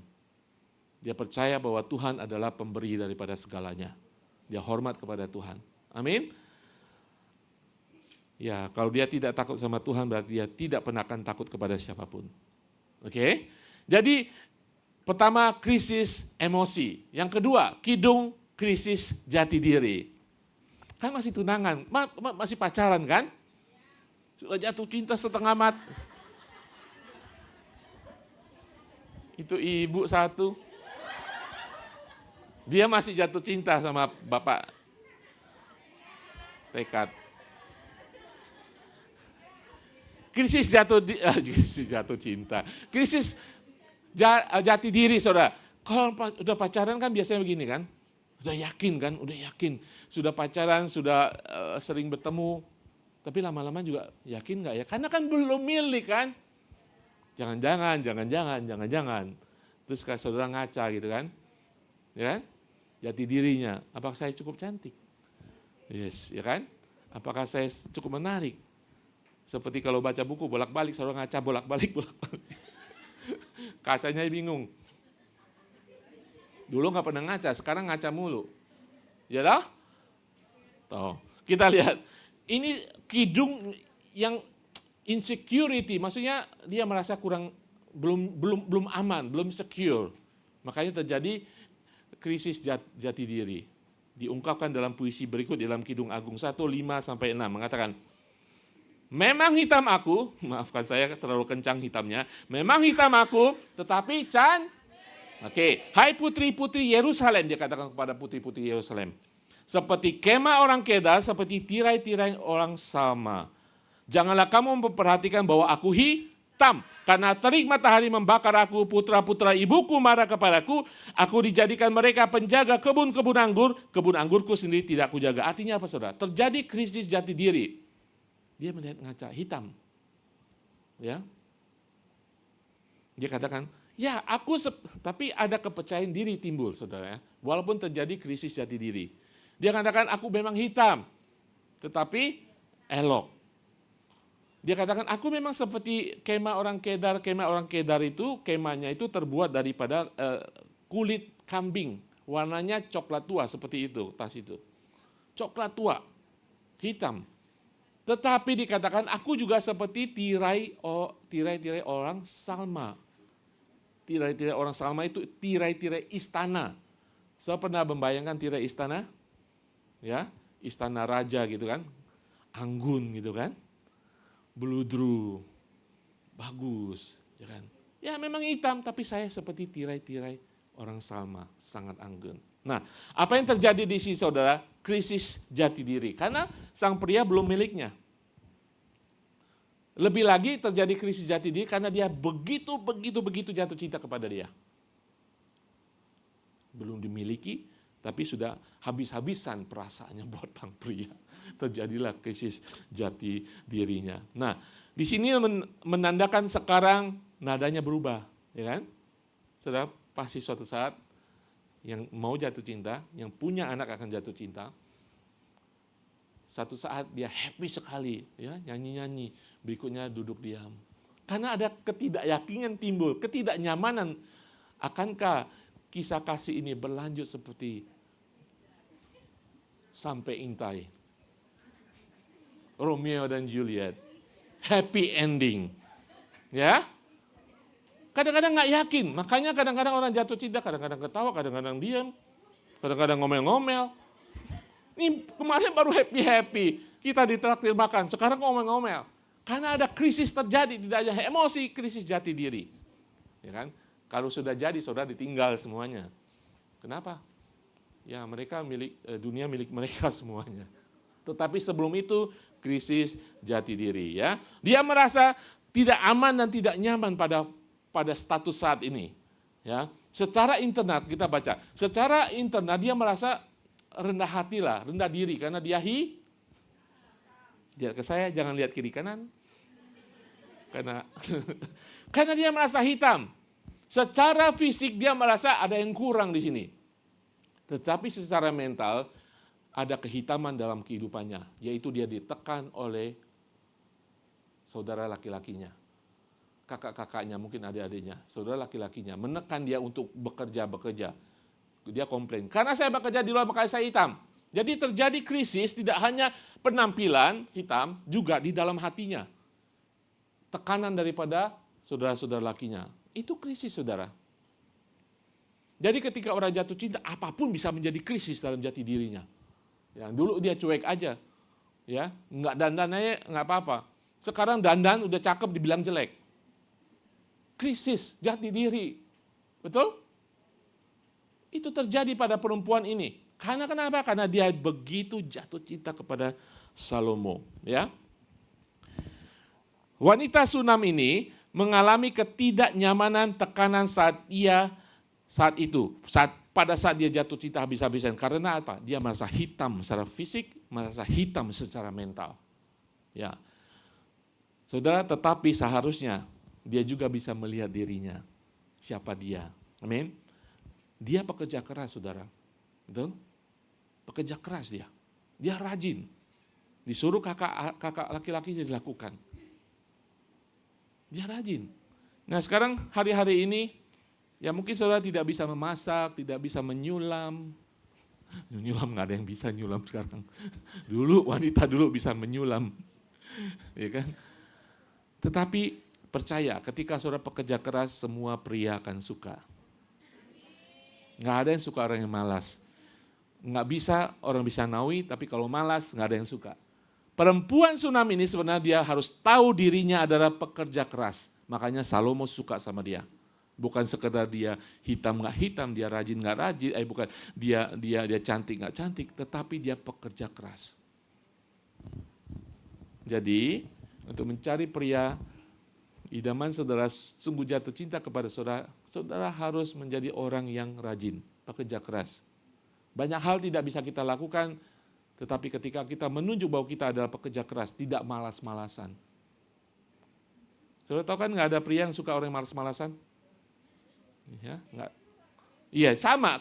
Dia percaya bahwa Tuhan adalah pemberi daripada segalanya. Dia hormat kepada Tuhan. Amin. Ya, kalau dia tidak takut sama Tuhan, berarti dia tidak pernah akan takut kepada siapapun. Oke? Jadi, pertama krisis emosi. Yang kedua, kidung krisis jati diri. Kan masih tunangan, masih pacaran kan? Sudah jatuh cinta setengah mati. Itu ibu satu. Dia masih jatuh cinta sama bapak. Tekad. Krisis jatuh cinta. Krisis jati diri, saudara. Kalau udah pacaran kan biasanya begini kan? Udah yakin. Sudah pacaran, sudah sering bertemu. Tapi lama-lama juga yakin nggak ya? Karena kan belum milik kan? Jangan-jangan. Terus kayak saudara ngaca gitu kan? Ya kan? Jati dirinya, apakah saya cukup cantik? Yes, ya kan? Apakah saya cukup menarik? Seperti kalau baca buku bolak-balik, saudara ngaca bolak-balik. Kacanya bingung. Dulu nggak pernah ngaca, sekarang ngaca mulu. Ya dah? Tuh, kita lihat. Ini kidung yang insecurity, maksudnya dia merasa belum aman, belum secure. Makanya terjadi krisis jati diri. Diungkapkan dalam puisi berikut dalam Kidung Agung 1:5-6 mengatakan, memang hitam aku, maafkan saya terlalu kencang hitamnya, memang hitam aku, tetapi Oke, hai putri-putri Yerusalem, dia katakan kepada putri-putri Yerusalem. Seperti kemah orang Kedar, seperti tirai-tirai orang Salma. Janganlah kamu memperhatikan bahwa aku hitam. hitam. Karena terik matahari membakar aku, putra-putra ibuku marah kepadaku, aku dijadikan mereka penjaga kebun-kebun anggur, kebun anggurku sendiri tidak kujaga. Artinya apa saudara? Terjadi krisis jati diri. Dia melihat ngaca hitam. Ya, dia katakan, ya tapi ada kepercayaan diri timbul saudara ya. Walaupun terjadi krisis jati diri. Dia katakan aku memang hitam, tetapi elok. Dia katakan aku memang seperti kemah orang Kedar. Kemah orang Kedar itu, kemahnya itu terbuat daripada kulit kambing. Warnanya coklat tua seperti itu, tas itu. Coklat tua, hitam. Tetapi dikatakan aku juga seperti tirai orang Salma. Tirai-tirai orang Salma itu tirai-tirai istana. Saya pernah membayangkan tirai istana, ya, istana raja gitu kan, anggun gitu kan, beludru, bagus, ya kan. Ya memang hitam, tapi saya seperti tirai-tirai orang Salma, sangat anggun. Nah, apa yang terjadi di sini saudara? Krisis jati diri, karena sang pria belum miliknya. Lebih lagi terjadi krisis jati diri karena dia begitu jatuh cinta kepada dia. Belum dimiliki, tapi sudah habis-habisan perasaannya buat sang pria. Terjadilah krisis jati dirinya. Nah, di sini menandakan sekarang nadanya berubah, ya kan? Saudara, pasti suatu saat yang mau jatuh cinta, yang punya anak akan jatuh cinta. Satu saat dia happy sekali, ya, nyanyi-nyanyi, berikutnya duduk diam. Karena ada ketidakyakinan timbul, ketidaknyamanan. Akankah kisah kasih ini berlanjut seperti sampai intai? Romeo dan Juliet, happy ending. Ya, kadang-kadang nggak yakin, makanya kadang-kadang orang jatuh cinta, kadang-kadang ketawa, kadang-kadang diam, kadang-kadang ngomel-ngomel. Ini kemarin baru happy-happy, kita ditraktir makan, sekarang ngomel-ngomel. Karena ada krisis terjadi, tidak hanya emosi, krisis jati diri. Ya kan? Kalau sudah jadi, saudara ditinggal semuanya. Kenapa? Ya mereka dunia milik mereka semuanya. Tetapi sebelum itu, krisis jati diri. Ya, dia merasa tidak aman dan tidak nyaman pada status saat ini. Ya, secara internal kita baca, secara internal dia merasa rendah hati lah, rendah diri karena dia lihat ke saya, jangan lihat kiri kanan. Karena dia merasa hitam. Secara fisik dia merasa ada yang kurang di sini. Tetapi secara mental ada kehitaman dalam kehidupannya, yaitu dia ditekan oleh saudara laki-lakinya. Kakak-kakaknya, mungkin adik-adiknya, saudara laki-lakinya menekan dia untuk bekerja. Dia komplain, karena saya bekerja di luar makanya saya hitam. Jadi terjadi krisis tidak hanya penampilan hitam, juga di dalam hatinya. Tekanan daripada saudara-saudara lakinya. Itu krisis saudara. Jadi ketika orang jatuh cinta, apapun bisa menjadi krisis dalam jati dirinya. Ya, dulu dia cuek aja, ya nggak dandan aja nggak apa-apa. Sekarang dandan udah cakep dibilang jelek. Krisis jati diri, betul? Itu terjadi pada perempuan ini. Karena kenapa? Karena dia begitu jatuh cinta kepada Salomo. Ya, wanita Sunam ini mengalami ketidaknyamanan, tekanan pada saat dia jatuh cinta habis-habisan. Karena apa? Dia merasa hitam secara fisik, merasa hitam secara mental. Ya, saudara, tetapi seharusnya dia juga bisa melihat dirinya. Siapa dia? Amin. Dia pekerja keras, saudara. Betul? Pekerja keras dia. Dia rajin. Disuruh kakak laki-laki dilakukan. Dia rajin. Nah sekarang hari-hari ini, ya mungkin saudara tidak bisa memasak, tidak bisa menyulam. Menyulam nggak ada yang bisa nyulam sekarang. Dulu wanita bisa menyulam, ya kan? Tetapi percaya, ketika saudara pekerja keras, semua pria akan suka. Nggak ada yang suka orang yang malas. Nggak bisa orang bisa nawi, tapi kalau malas nggak ada yang suka. Perempuan Sunam ini sebenarnya dia harus tahu dirinya adalah pekerja keras. Makanya Salomo suka sama dia. Bukan sekedar dia hitam nggak hitam, dia rajin nggak rajin, bukan dia cantik nggak cantik, tetapi dia pekerja keras. Jadi untuk mencari pria Idaman saudara sungguh jatuh cinta kepada saudara, saudara harus menjadi orang yang rajin, pekerja keras. Banyak hal tidak bisa kita lakukan, tetapi ketika kita menunjuk bahwa kita adalah pekerja keras, tidak malas-malasan. Saudara tahu kan nggak ada pria yang suka orang yang malas-malasan? Ya, nggak. Iya, sama,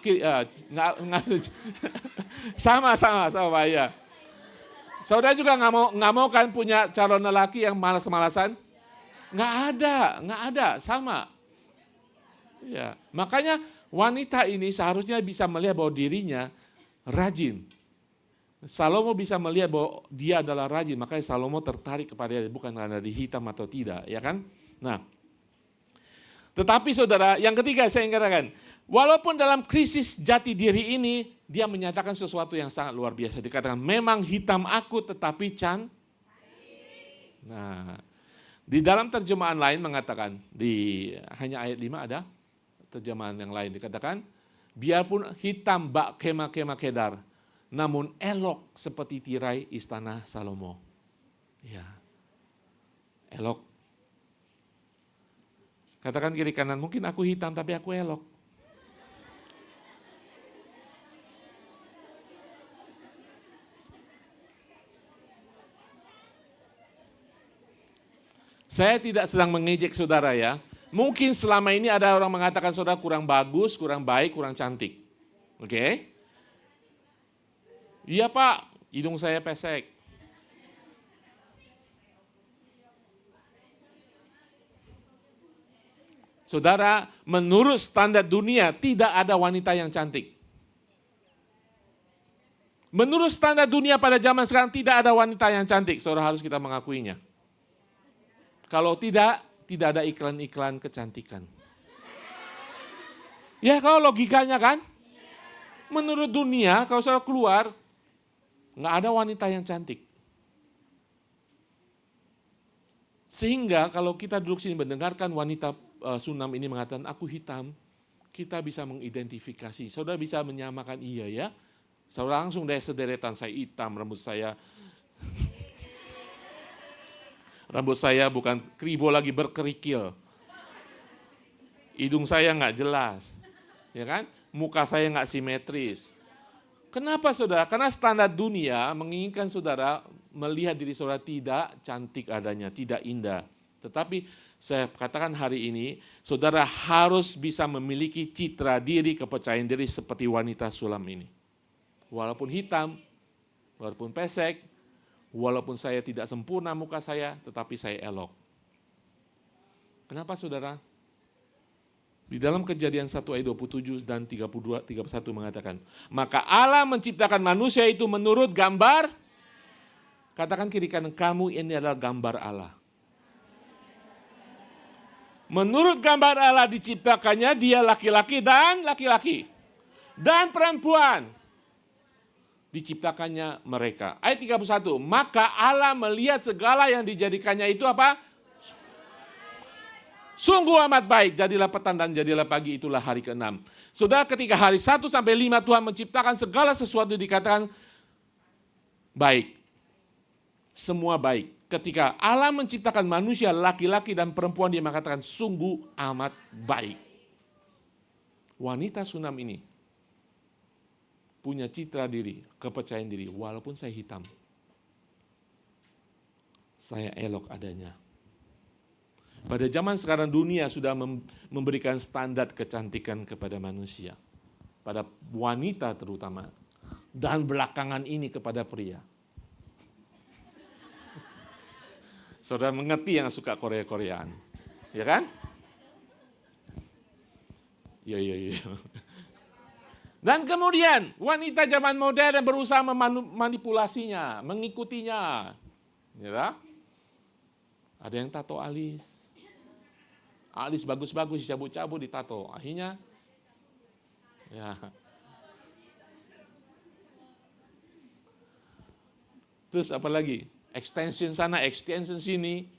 sama ya. Saudara juga nggak mau kan punya calon lelaki yang malas-malasan? Nggak ada, sama. Ya, makanya wanita ini seharusnya bisa melihat bahwa dirinya rajin. Salomo bisa melihat bahwa dia adalah rajin, makanya Salomo tertarik kepada dia, bukan karena dia hitam atau tidak, ya kan? Nah, tetapi saudara, yang ketiga saya ingin katakan, walaupun dalam krisis jati diri ini, dia menyatakan sesuatu yang sangat luar biasa. Dikatakan, memang hitam aku tetapi Nah, di dalam terjemahan lain mengatakan, di hanya ayat 5 ada terjemahan yang lain. Dikatakan, biarpun hitam bak kemah-kemah Kedar, namun elok seperti tirai istana Salomo. Ya, elok. Katakan kiri kanan, mungkin aku hitam tapi aku elok. Saya tidak sedang mengejek saudara ya. Mungkin selama ini ada orang mengatakan saudara kurang bagus, kurang baik, kurang cantik. Oke? Iya Pak, hidung saya pesek. Saudara, menurut standar dunia tidak ada wanita yang cantik. Menurut standar dunia pada zaman sekarang tidak ada wanita yang cantik. Saudara harus kita mengakuinya. Kalau tidak ada iklan-iklan kecantikan. Ya kalau logikanya kan. Menurut dunia kalau saudara keluar, nggak ada wanita yang cantik. Sehingga kalau kita duduk sini mendengarkan wanita Sunam ini mengatakan aku hitam, kita bisa mengidentifikasi. Saudara bisa menyamakan iya ya. Saudara langsung dari sederetan saya hitam, Rambut saya bukan kribo lagi berkerikil. Hidung saya nggak jelas. Ya kan? Muka saya nggak simetris. Kenapa saudara? Karena standar dunia menginginkan saudara melihat diri saudara tidak cantik adanya, tidak indah. Tetapi saya katakan hari ini, saudara harus bisa memiliki citra diri, kepercayaan diri seperti wanita Sulam ini. Walaupun hitam, walaupun pesek, walaupun saya tidak sempurna muka saya, tetapi saya elok. Kenapa saudara? Di dalam Kejadian 1 ayat 27 dan 32, 31 mengatakan, maka Allah menciptakan manusia itu menurut gambar, katakan kiri kanan, kamu ini adalah gambar Allah. Menurut gambar Allah diciptakannya dia laki-laki dan laki-laki. Dan perempuan. Diciptakannya mereka. Ayat 31, maka Allah melihat segala yang dijadikannya itu apa? Sungguh amat baik, jadilah petang dan jadilah pagi, itulah hari ke-6. Saudara, ketika hari 1 sampai 5 Tuhan menciptakan segala sesuatu dikatakan baik. Semua baik. Ketika Allah menciptakan manusia, laki-laki dan perempuan, dia mengatakan sungguh amat baik. Wanita Sunam ini punya citra diri, kepercayaan diri, walaupun saya hitam. Saya elok adanya. Pada zaman sekarang dunia sudah memberikan standar kecantikan kepada manusia. Pada wanita terutama. Dan belakangan ini kepada pria. Saudara mengerti yang suka Korea-Koreaan. Ya kan? Iya. Dan kemudian wanita zaman modern berusaha memanipulasinya, mengikutinya. Ya. Ada yang tato alis. Alis bagus-bagus dicabut-cabut ditato. Akhirnya ya. Terus apa lagi? Extension sana, extension sini.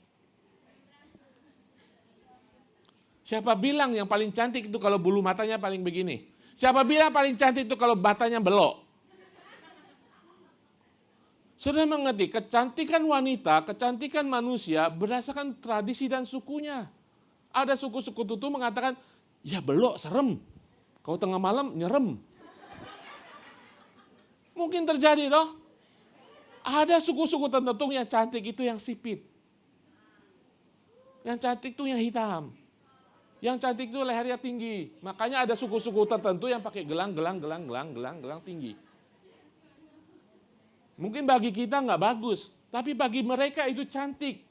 Siapa bilang yang paling cantik itu kalau bulu matanya paling begini? Siapa bilang paling cantik itu kalau matanya belok? Saudara mengerti, kecantikan wanita, kecantikan manusia berdasarkan tradisi dan sukunya. Ada suku-suku tertentu mengatakan, ya belok, serem. Kalau tengah malam, nyerem. Mungkin terjadi loh. Ada suku-suku tertentu yang cantik itu yang sipit. Yang cantik itu yang hitam. Yang cantik itu lehernya tinggi. Makanya ada suku-suku tertentu yang pakai gelang tinggi. Mungkin bagi kita nggak bagus, tapi bagi mereka itu cantik.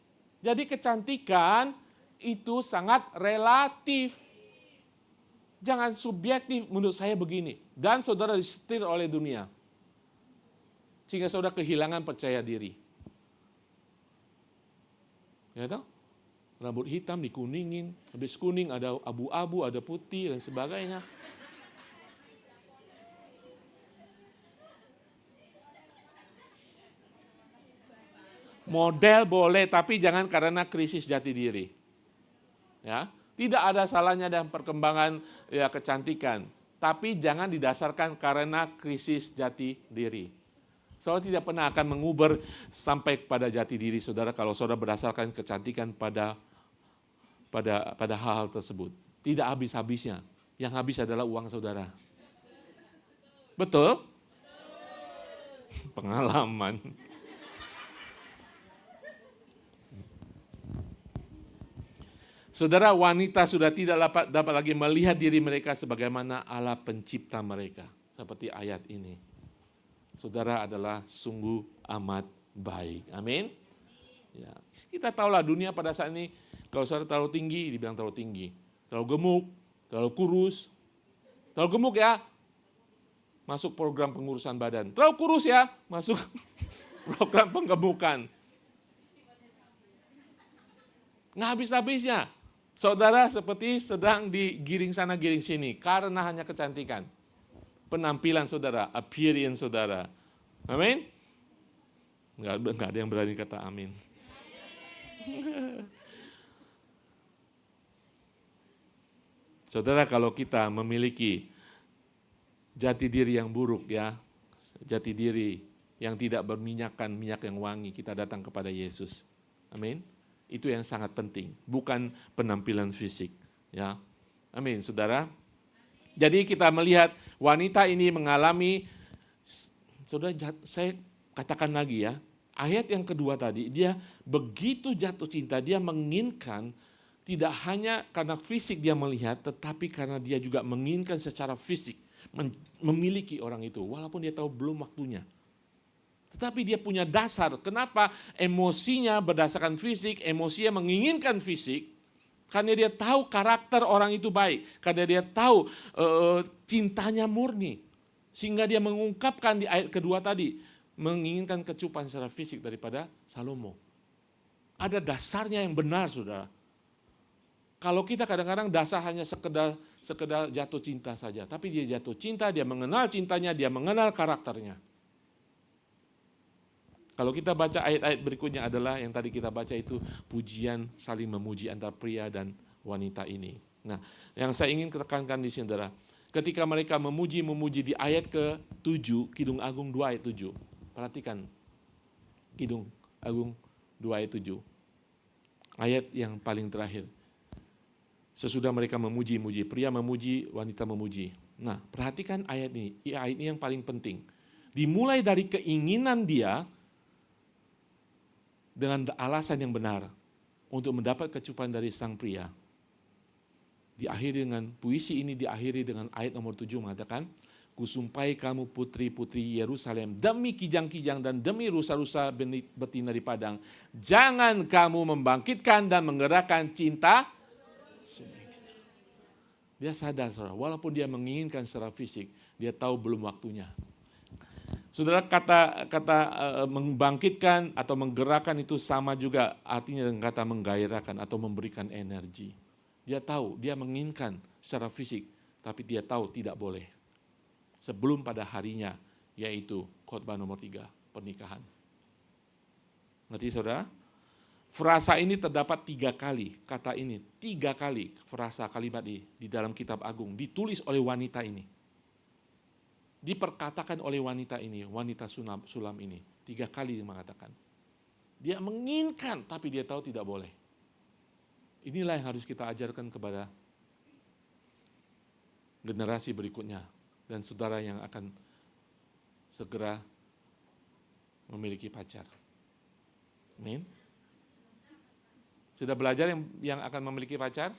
Jadi kecantikan itu sangat relatif. Jangan subjektif, menurut saya begini. Dan saudara disetir oleh dunia. Sehingga saudara kehilangan percaya diri. Ya toh? Rambut hitam dikuningin, habis kuning ada abu-abu, ada putih dan sebagainya. Model boleh, tapi jangan karena krisis jati diri. Ya, tidak ada salahnya dalam perkembangan ya kecantikan, tapi jangan didasarkan karena krisis jati diri. Saudara tidak pernah akan menguber sampai pada jati diri saudara kalau saudara berdasarkan kecantikan pada hal-hal tersebut. Tidak habis-habisnya. Yang habis adalah uang saudara. Betul? Pengalaman. Saudara, wanita sudah tidak dapat lagi melihat diri mereka sebagaimana Allah pencipta mereka. Seperti ayat ini. Saudara adalah sungguh amat baik. Amin. Ya, kita tahulah dunia pada saat ini, kalau saudara terlalu tinggi, dibilang terlalu tinggi. Terlalu gemuk, terlalu kurus. Terlalu gemuk ya, masuk program pengurusan badan. Terlalu kurus ya, masuk program penggemukan. Nggak habis-habisnya. Saudara seperti sedang digiring sana, giring sini. Karena hanya kecantikan. Penampilan saudara, appearance saudara. Amin? Nggak ada yang berani kata amin. Saudara, kalau kita memiliki jati diri yang buruk ya, jati diri yang tidak berminyakkan minyak yang wangi, kita datang kepada Yesus. Amin. Itu yang sangat penting, bukan penampilan fisik, ya. Amin, saudara. Jadi kita melihat wanita ini mengalami, saudara, saya katakan lagi ya, ayat yang kedua tadi, dia begitu jatuh cinta, dia menginginkan tidak hanya karena fisik dia melihat, tetapi karena dia juga menginginkan secara fisik memiliki orang itu, walaupun dia tahu belum waktunya. Tetapi dia punya dasar, kenapa emosinya berdasarkan fisik, emosinya menginginkan fisik, karena dia tahu karakter orang itu baik, karena dia tahu cintanya murni, sehingga dia mengungkapkan di ayat kedua tadi, menginginkan kecupan secara fisik daripada Salomo. Ada dasarnya yang benar, saudara. Kalau kita kadang-kadang dasar hanya sekedar jatuh cinta saja, tapi dia jatuh cinta, dia mengenal cintanya, dia mengenal karakternya. Kalau kita baca ayat-ayat berikutnya adalah yang tadi kita baca itu pujian saling memuji antara pria dan wanita ini. Nah, yang saya ingin tekankan di sini adalah ketika mereka memuji di ayat ke-7, Kidung Agung 2 ayat 7. Perhatikan Kidung Agung 2 ayat 7. Ayat yang paling terakhir. Sesudah mereka memuji, pria memuji, wanita memuji. Nah, perhatikan ayat ini yang paling penting. Dimulai dari keinginan dia dengan alasan yang benar untuk mendapat kecupan dari sang pria. Puisi ini diakhiri dengan ayat nomor 7 mengatakan, Kusumpai kamu putri-putri Yerusalem demi kijang-kijang dan demi rusa-rusa betina di padang. Jangan kamu membangkitkan dan menggerakkan cinta. Dia sadar, saudara, walaupun dia menginginkan secara fisik, dia tahu belum waktunya. Saudara, kata membangkitkan atau menggerakkan itu sama juga artinya dengan kata menggairahkan atau memberikan energi. Dia tahu, dia menginginkan secara fisik, tapi dia tahu tidak boleh. Sebelum pada harinya, yaitu khotbah nomor 3, pernikahan. Ngerti saudara? Frasa ini terdapat 3 kali, kata ini 3 kali frasa kalimat ini di dalam kitab agung, ditulis oleh wanita ini. Diperkatakan oleh wanita ini, wanita sulam ini, 3 kali dia mengatakan. Dia menginginkan, tapi dia tahu tidak boleh. Inilah yang harus kita ajarkan kepada generasi berikutnya dan saudara yang akan segera memiliki pacar. Amin. Sudah belajar yang akan memiliki pacar?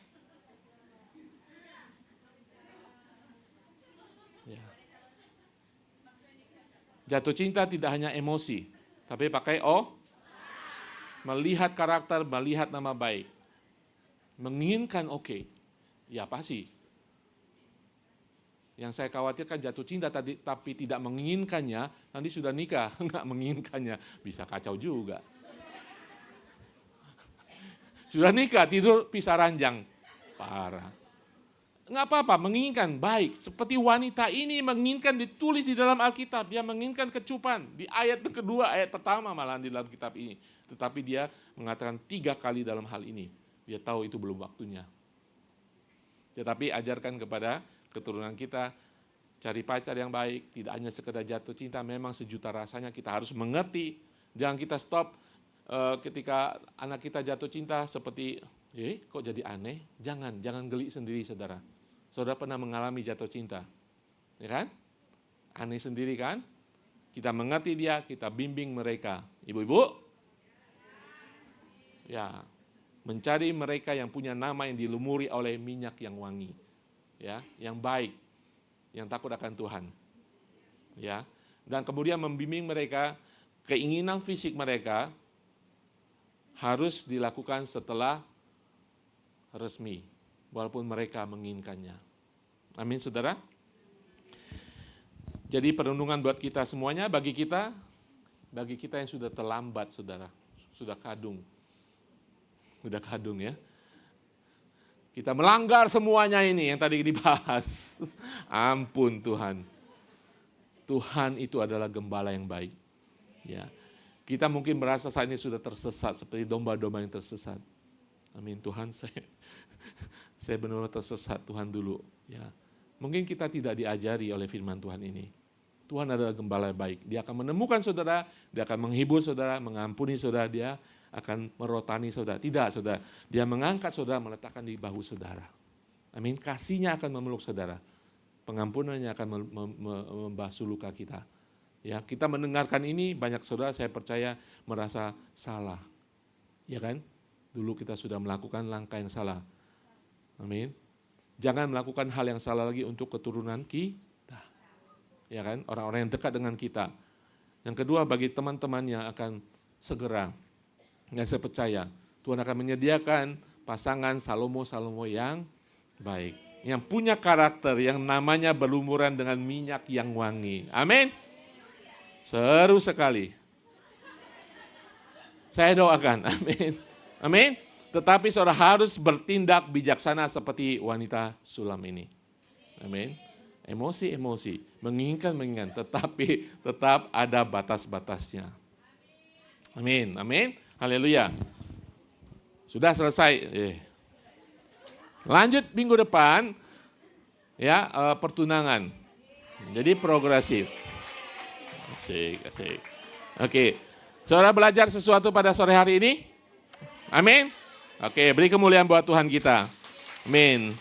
Ya. Jatuh cinta tidak hanya emosi, tapi pakai melihat karakter, melihat nama baik. Menginginkan oke. Ya pasti. Yang saya khawatirkan jatuh cinta tadi tapi tidak menginginkannya, nanti sudah nikah, enggak menginginkannya, bisa kacau juga. Sudah nikah, tidur pisah ranjang, parah. Enggak apa-apa, menginginkan, baik. Seperti wanita ini menginginkan, ditulis di dalam Alkitab, dia menginginkan kecupan. Di ayat kedua, ayat pertama malahan di dalam kitab ini. Tetapi dia mengatakan 3 kali dalam hal ini. Dia tahu itu belum waktunya. Tetapi ajarkan kepada keturunan kita, cari pacar yang baik, tidak hanya sekedar jatuh cinta, memang sejuta rasanya kita harus mengerti. Jangan kita stop ketika anak kita jatuh cinta seperti, kok jadi aneh? Jangan geli sendiri saudara. Saudara pernah mengalami jatuh cinta, ya kan? Aneh sendiri kan? Kita mengerti dia, kita bimbing mereka. Ibu-ibu? Ya, mencari mereka yang punya nama yang dilumuri oleh minyak yang wangi. Ya, yang baik, yang takut akan Tuhan. Ya, dan kemudian membimbing mereka, keinginan fisik mereka harus dilakukan setelah resmi, walaupun mereka menginginkannya. Amin, saudara. Jadi perenungan buat kita semuanya, bagi kita yang sudah terlambat, saudara, sudah kadung ya. Kita melanggar semuanya ini yang tadi dibahas. Ampun Tuhan. Tuhan itu adalah gembala yang baik. Ya. Kita mungkin merasa saat ini sudah tersesat seperti domba-domba yang tersesat. Amin. Tuhan, saya benar-benar tersesat, Tuhan dulu. Ya. Mungkin kita tidak diajari oleh firman Tuhan ini. Tuhan adalah gembala yang baik. Dia akan menemukan saudara, dia akan menghibur saudara, mengampuni saudara, dia akan merotani saudara. Tidak, saudara. Dia mengangkat saudara, meletakkan di bahu saudara. Amin. Kasihnya akan memeluk saudara. Pengampunannya akan membasuh luka kita. Ya, kita mendengarkan ini, banyak saudara saya percaya merasa salah. Ya kan? Dulu kita sudah melakukan langkah yang salah. Amin. Jangan melakukan hal yang salah lagi untuk keturunan kita. Ya kan? Orang-orang yang dekat dengan kita. Yang kedua, bagi teman-teman yang akan segera, yang saya percaya, Tuhan akan menyediakan pasangan Salomo yang baik. Yang punya karakter, yang namanya berlumuran dengan minyak yang wangi. Amin. Seru sekali. Saya doakan, amin. Amin. Tetapi saudara harus bertindak bijaksana seperti wanita sulam ini. Amin. Emosi, menginginkan, tetapi tetap ada batas-batasnya. Amin, amin. Haleluya. Sudah selesai. Lanjut minggu depan ya, pertunangan. Jadi progresif. Asik. Oke. Saudara belajar sesuatu pada sore hari ini? Amin. Oke, beri kemuliaan buat Tuhan kita. Amin.